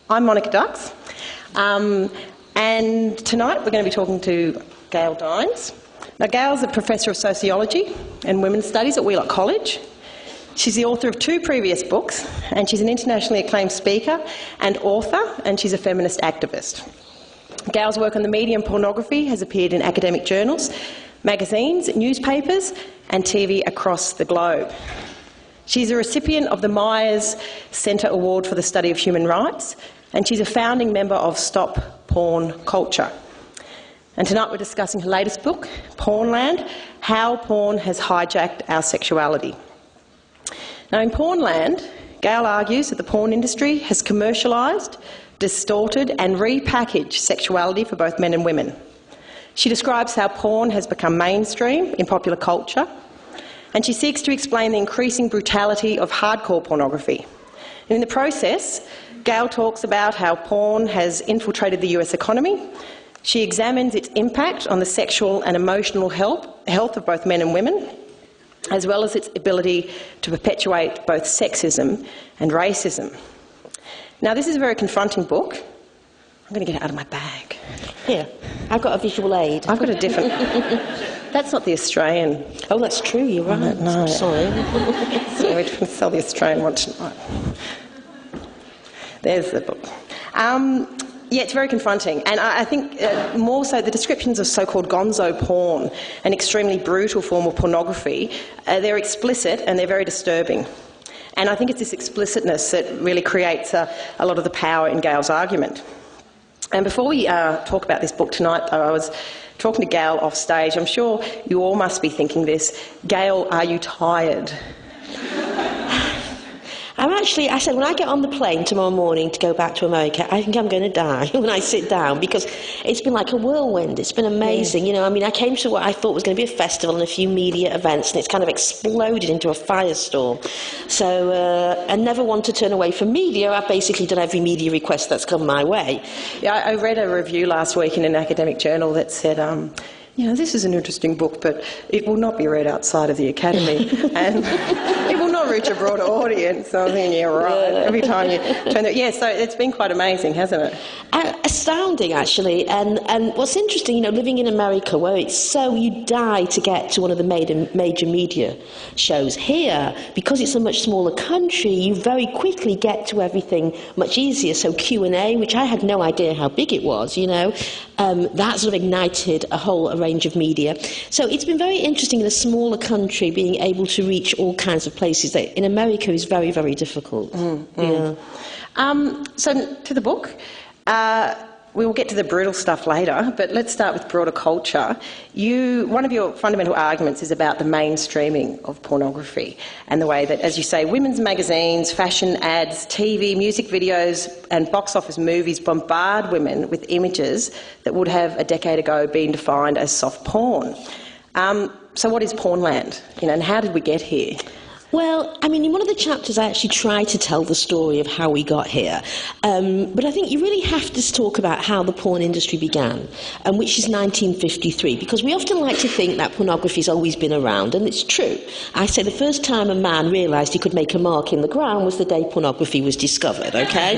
I'm Monica Dux, and tonight we're going to be talking to Gail Dines. Now, Gail's a Professor of Sociology and Women's Studies at Wheelock College. She's the author of 2 previous books, and she's an internationally acclaimed speaker and author, and she's a feminist activist. Gail's work on the medium pornography has appeared in academic journals, magazines, newspapers, and TV across the globe. She's a recipient of the Myers Centre Award for the Study of Human Rights, and she's a founding member of Stop Porn Culture. And tonight we're discussing her latest book, Pornland, How Porn Has Hijacked Our Sexuality. Now, in Pornland, Gail argues that the porn industry has commercialised, distorted and repackaged sexuality for both men and women. She describes how porn has become mainstream in popular culture, and she seeks to explain the increasing brutality of hardcore pornography. And in the process, Gail talks about how porn has infiltrated the US economy. She examines its impact on the sexual and emotional health of both men and women, as well as its ability to perpetuate both sexism and racism. Now, this is a very confronting book. I'm going to get it out of my bag. Here, I've got a visual aid. I've got a different... That's not the Australian. Oh, that's true, you're right. No. Sorry. So we're trying to sell the Australian one tonight. There's the book. Yeah, it's very confronting, and I think more so the descriptions of so-called gonzo porn, an extremely brutal form of pornography, they're explicit and they're very disturbing. And I think it's this explicitness that really creates a lot of the power in Gail's argument. And before we talk about this book tonight, though, I was talking to Gail off stage. I'm sure you all must be thinking this. Gail, are you tired? I said, when I get on the plane tomorrow morning to go back to America, I think I'm going to die when I sit down, because it's been like a whirlwind. It's been amazing. You know, I mean, I came to what I thought was going to be a festival and a few media events, and it's kind of exploded into a firestorm. So, I never want to turn away from media. I've basically done every media request that's come my way. Yeah, I read a review last week in an academic journal that said, you know, this is an interesting book, but it will not be read outside of the academy, and it will not reach a broader audience. So I think, yeah, right. Yeah. Every time you turn it, yeah. So it's been quite amazing, hasn't it? Astounding, actually. And what's interesting, you know, living in America, where it's so you die to get to one of the major media shows. Here, because it's a much smaller country, you very quickly get to everything much easier. So Q&A, which I had no idea how big it was, you know, that sort of ignited a whole range of media. So it's been very interesting in a smaller country being able to reach all kinds of places that in America is very, very difficult. Yeah. So to the book, we will get to the brutal stuff later, but let's start with broader culture. One of your fundamental arguments is about the mainstreaming of pornography and the way that, as you say, women's magazines, fashion ads, TV, music videos and box office movies bombard women with images that would have a decade ago been defined as soft porn. So what is Pornland? You know, and how did we get here? Well, I mean, in one of the chapters I actually try to tell the story of how we got here. But I think you really have to talk about how the porn industry began, which is 1953, because we often like to think that pornography's always been around, and it's true. I say the first time a man realised he could make a mark in the ground was the day pornography was discovered, okay?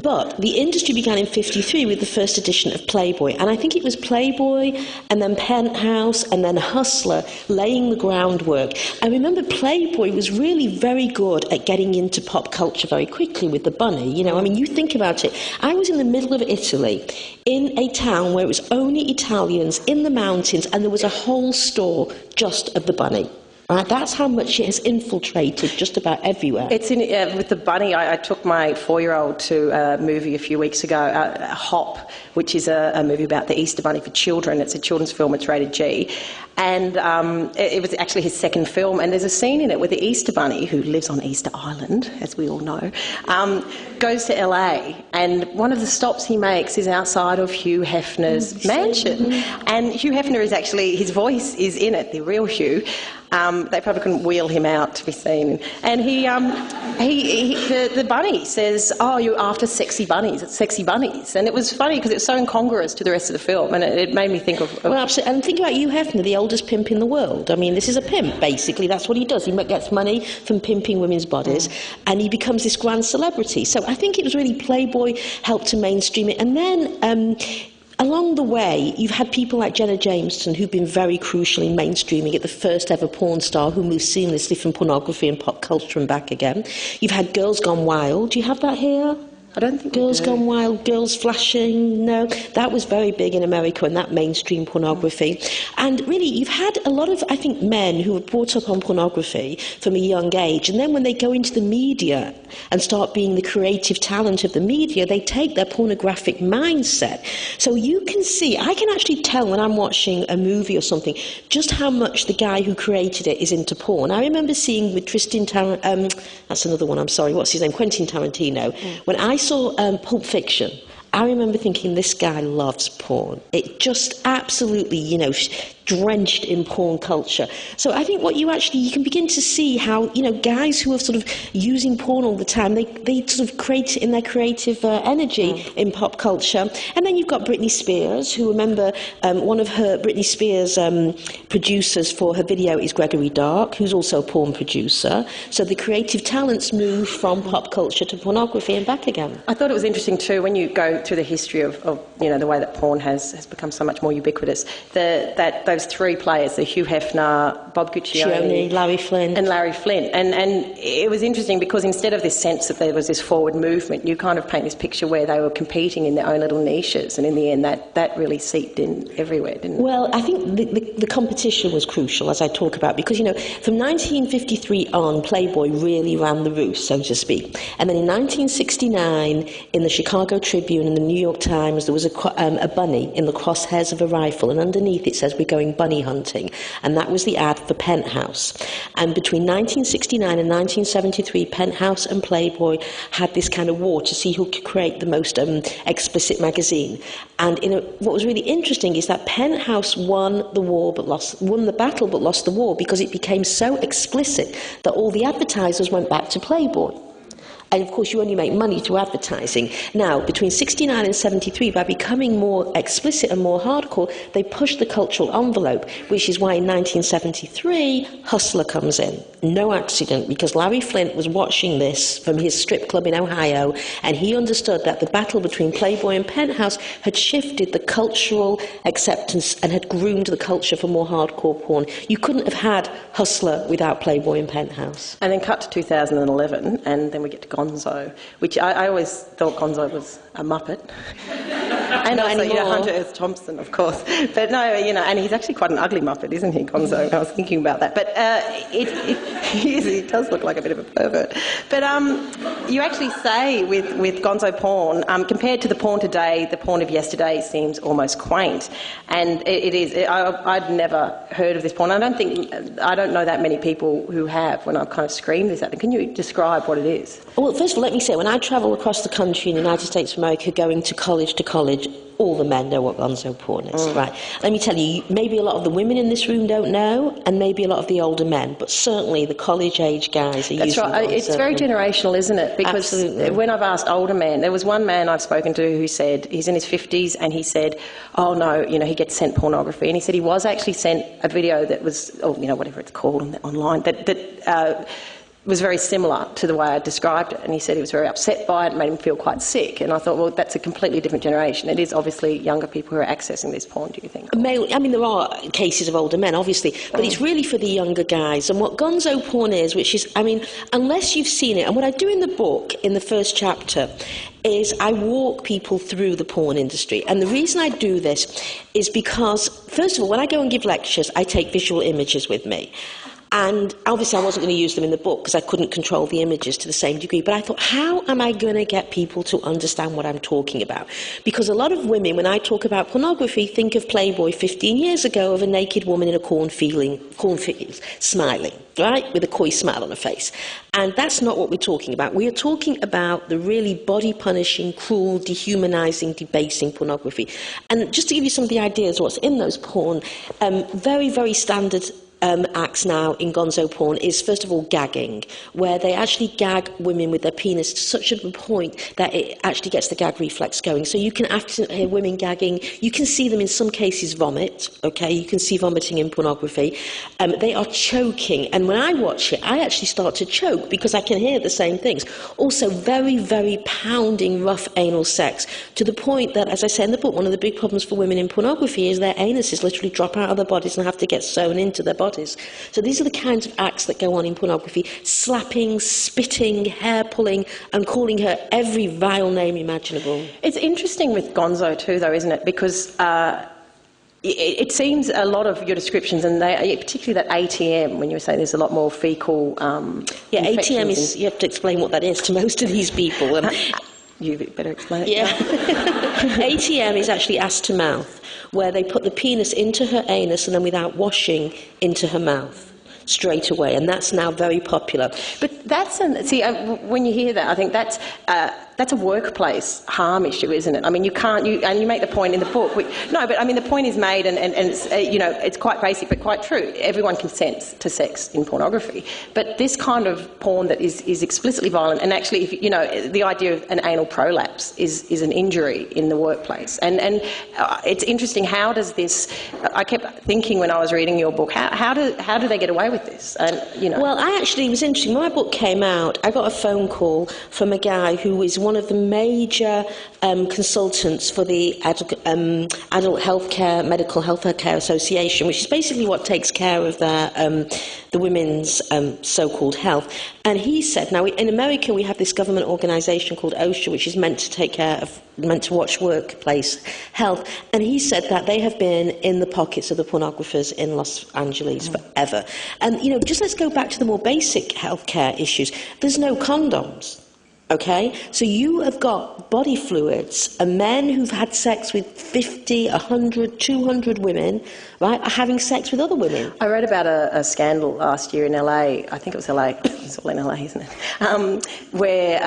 But the industry began in 53 with the first edition of Playboy, and I think it was Playboy and then Penthouse and then Hustler laying the groundwork. I remember Playboy was really very good at getting into pop culture very quickly with the bunny. You know, I mean, you think about it. I was in the middle of Italy, in a town where it was only Italians, in the mountains, and there was a whole store just of the bunny. Right, that's how much it has infiltrated just about everywhere. It's in, with the bunny, I took my 4-year-old to a movie a few weeks ago, Hop, which is a movie about the Easter Bunny for children. It's a children's film, it's rated G. And it was actually his second film, and there's a scene in it where the Easter Bunny, who lives on Easter Island, as we all know, goes to LA, and one of the stops he makes is outside of Hugh Hefner's mansion. And Hugh Hefner is actually, his voice is in it, the real Hugh. They probably couldn't wheel him out to be seen. And the bunny says, "Oh, you're after sexy bunnies. It's sexy bunnies." And it was funny because it was so incongruous to the rest of the film, and it made me think of... Well, absolutely. And think about Hugh Hefner, the oldest pimp in the world. I mean, this is a pimp, basically. That's what he does. He gets money from pimping women's bodies, and he becomes this grand celebrity. So I think it was really Playboy helped to mainstream it. And then... along the way, you've had people like Jenna Jameson who've been very crucial in mainstreaming it, the first ever porn star who moved seamlessly from pornography and pop culture and back again. You've had Girls Gone Wild. Do you have that here? I don't think Girls Gone Wild, Girls Flashing, no. That was very big in America, and that mainstream pornography. And really, you've had a lot of, I think, men who were brought up on pornography from a young age, and then when they go into the media and start being the creative talent of the media, they take their pornographic mindset. So you can see, I can actually tell when I'm watching a movie or something, just how much the guy who created it is into porn. I remember seeing with that's another one, I'm sorry, what's his name? Quentin Tarantino. When I saw Pulp Fiction, I remember thinking, this guy loves porn. It just absolutely, drenched in porn culture. So I think what you can begin to see how, guys who are sort of using porn all the time, they sort of create in their creative energy in pop culture. And then you've got Britney Spears, who, remember, one of Britney Spears' producers for her video is Gregory Dark, who's also a porn producer. So the creative talents move from pop culture to pornography and back again. I thought it was interesting too, when you go through the history of the way that porn has become so much more ubiquitous, that those three players, the Hugh Hefner, Bob Guccione, Larry Flint. And Larry Flint. And it was interesting because instead of this sense that there was this forward movement, you kind of paint this picture where they were competing in their own little niches, and in the end that really seeped in everywhere, didn't it? Well, I think the competition was crucial, as I talk about, because, from 1953 on, Playboy really ran the roost, so to speak. And then in 1969, in the Chicago Tribune and the New York Times, there was a bunny in the crosshairs of a rifle, and underneath it says, "We're going bunny hunting." And that was the ad for Penthouse. And between 1969 and 1973, Penthouse and Playboy had this kind of war to see who could create the most explicit magazine. And what was really interesting is that Penthouse won the battle but lost the war, because it became so explicit that all the advertisers went back to Playboy. And of course, you only make money through advertising. Now, between 69 and 73, by becoming more explicit and more hardcore, they pushed the cultural envelope, which is why in 1973, Hustler comes in. No accident, because Larry Flint was watching this from his strip club in Ohio, and he understood that the battle between Playboy and Penthouse had shifted the cultural acceptance and had groomed the culture for more hardcore porn. You couldn't have had Hustler without Playboy and Penthouse. And then cut to 2011, and then we get to Gonzo, which I always thought Gonzo was a Muppet. And Not also, anymore. Hunter S. Thompson, of course. But no, and he's actually quite an ugly Muppet, isn't he, Gonzo? I was thinking about that. But he does look like a bit of a pervert. But you actually say with Gonzo porn, compared to the porn today, the porn of yesterday seems almost quaint. And it is. I'd never heard of this porn. I don't know that many people who have, when I've kind of screamed this at them. Can you describe what it is? Well, first of all, let me say, when I travel across the country in the United States of America, going to college, all the men know what gonzo porn is, right? Let me tell you, maybe a lot of the women in this room don't know, and maybe a lot of the older men, but certainly the college-age guys are using That's right. It's very generational, isn't it? Because Absolutely. when I've asked older men, there was one man I've spoken to who said, he's in his 50s, and he said, oh no, he gets sent pornography. And he said he was actually sent a video that was, whatever it's called online, that was very similar to the way I described it, and he said he was very upset by it, and made him feel quite sick. And I thought, well, that's a completely different generation. It is obviously younger people who are accessing this porn, do you think? There are cases of older men, obviously, but it's really for the younger guys. And what gonzo porn is, which is, unless you've seen it, and what I do in the book, in the first chapter, is I walk people through the porn industry. And the reason I do this is because, first of all, when I go and give lectures, I take visual images with me. And obviously I wasn't going to use them in the book because I couldn't control the images to the same degree. But I thought, how am I going to get people to understand what I'm talking about? Because a lot of women, when I talk about pornography, think of Playboy 15 years ago of a naked woman in a cornfield smiling, right, with a coy smile on her face. And that's not what we're talking about. We are talking about the really body-punishing, cruel, dehumanising, debasing pornography. And just to give you some of the ideas of what's in those porn, very, very standard acts now in gonzo porn is, first of all, gagging, where they actually gag women with their penis to such a point that it actually gets the gag reflex going. So you can actually hear women gagging. You can see them in some cases vomit, okay? You can see vomiting in pornography. They are choking, and when I watch it, I actually start to choke because I can hear the same things. Also, very, very pounding, rough anal sex, to the point that, as I say in the book, one of the big problems for women in pornography is their anuses literally drop out of their bodies and have to get sewn into their bodies. So these are the kinds of acts that go on in pornography: slapping, spitting, hair pulling, and calling her every vile name imaginable. It's interesting with gonzo too, though, isn't it? Because it seems a lot of your descriptions, and particularly that ATM, when you were saying there's a lot more fecal ATM is, you have to explain what that is to most of these people. You better explain it. Yeah. ATM is actually ass to mouth, where they put the penis into her anus and then without washing into her mouth straight away, and that's now very popular. But that's when you hear that, I think that's a workplace harm issue, isn't it? I mean, you can't. And you make the point in the book. But I mean, the point is made, and it's it's quite basic but quite true. Everyone consents to sex in pornography, but this kind of porn that is explicitly violent, and actually, if, the idea of an anal prolapse is an injury in the workplace, and it's interesting. How does this? I kept thinking when I was reading your book, how do they get away with this? And Well, it was interesting. When my book came out, I got a phone call from a guy who is one of the major consultants for the Adult Healthcare Medical Healthcare Association, which is basically what takes care of the women's so-called health. And he said, now in America we have this government organisation called OSHA, which is meant to watch workplace health. And he said that they have been in the pockets of the pornographers in Los Angeles forever. And just let's go back to the more basic healthcare issues. There's no condoms. Okay, so you have got body fluids, and men who've had sex with 50, 100, 200 women, right, are having sex with other women. I read about a scandal last year in LA. I think it was LA. It's all in LA, isn't it? Where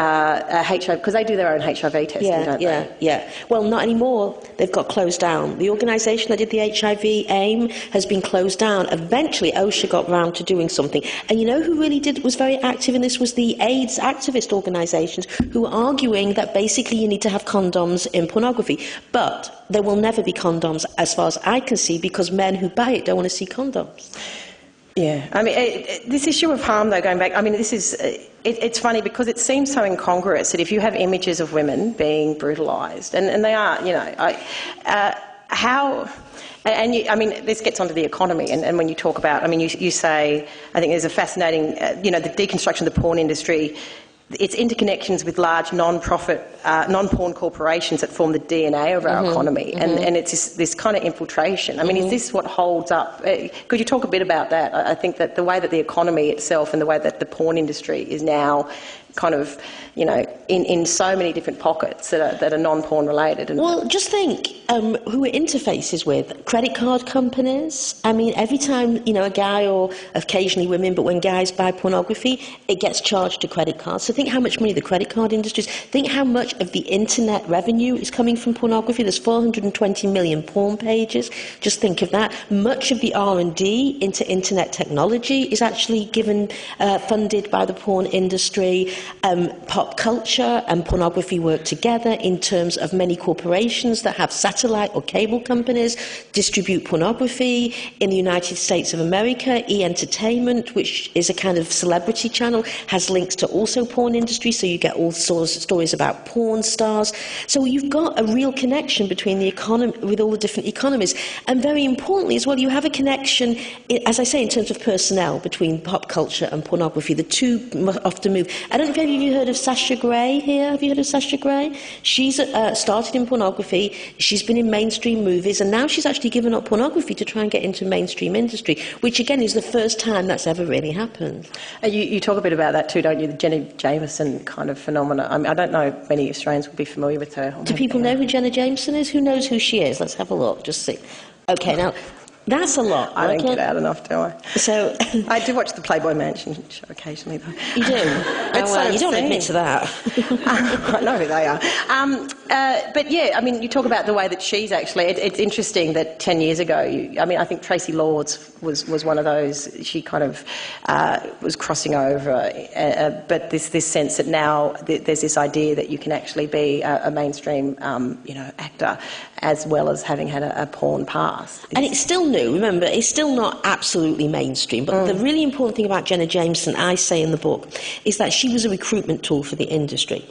HIV, because they do their own HIV testing, don't they? Yeah. Well, not anymore. They've got closed down. The organisation that did the HIV AIM has been closed down. Eventually, OSHA got round to doing something. And who really was very active in this was the AIDS activist organisation, who are arguing that basically you need to have condoms in pornography. But there will never be condoms, as far as I can see, because men who buy it don't want to see condoms. Yeah, I mean, this issue of harm, though, going back, I mean, this is, it's funny because it seems so incongruous that if you have images of women being brutalised, and they are, I mean, this gets onto the economy, and when you talk about, I mean, you say, I think there's a fascinating, the deconstruction of the porn industry, its interconnections with large non-profit, non-porn corporations that form the DNA of our economy, and it's this kind of infiltration. I mean, is this what holds up? Could you talk a bit about that? I think that the way that the economy itself and the way that the porn industry is now kind of, in so many different pockets that are non-porn related. Well, just think who it interfaces with. Credit card companies. I mean, every time, a guy, or occasionally women, but when guys buy pornography, it gets charged to credit cards. So think how much money the credit card industry is. Think how much of the internet revenue is coming from pornography. There's 420 million porn pages. Just think of that. Much of the R&D into internet technology is actually funded by the porn industry. Pop culture and pornography work together in terms of many corporations that have satellite or cable companies distribute pornography. In the United States of America, E! Entertainment, which is a kind of celebrity channel, has links to also porn industry, so you get all sorts of stories about porn stars. So you've got a real connection between the economy, with all the different economies. And very importantly as well, you have a connection, as I say, in terms of personnel between pop culture and pornography. The two often move. I don't know if you've heard of Sasha Grey here. Have you heard of Sasha Grey? She's started in pornography. She's been in mainstream movies, and now she's actually given up pornography to try and get into mainstream industry, which again is the first time that's ever really happened. You talk a bit about that too, don't you? The Jenna Jameson kind of phenomena. I mean, I don't know if many Australians would be familiar with her. Do people know who Jenna Jameson is? Who knows who she is? Let's have a look. Just see. Okay, now That's a lot. I don't okay? get out enough, do I? So I do watch the Playboy Mansion show occasionally, though. you do? It's well, so you don't obscene. admit to that. I know who they are. But yeah, I mean, you talk about the way that she's actually... It's interesting that 10 years ago, I think Tracy Lords was one of those. She kind of was crossing over, but this sense that now there's this idea that you can actually be a mainstream, actor, as well as having had a porn past. And it's still new, remember, it's still not absolutely mainstream, but the really important thing about Jenna Jameson, I say in the book, is that she was a recruitment tool for the industry.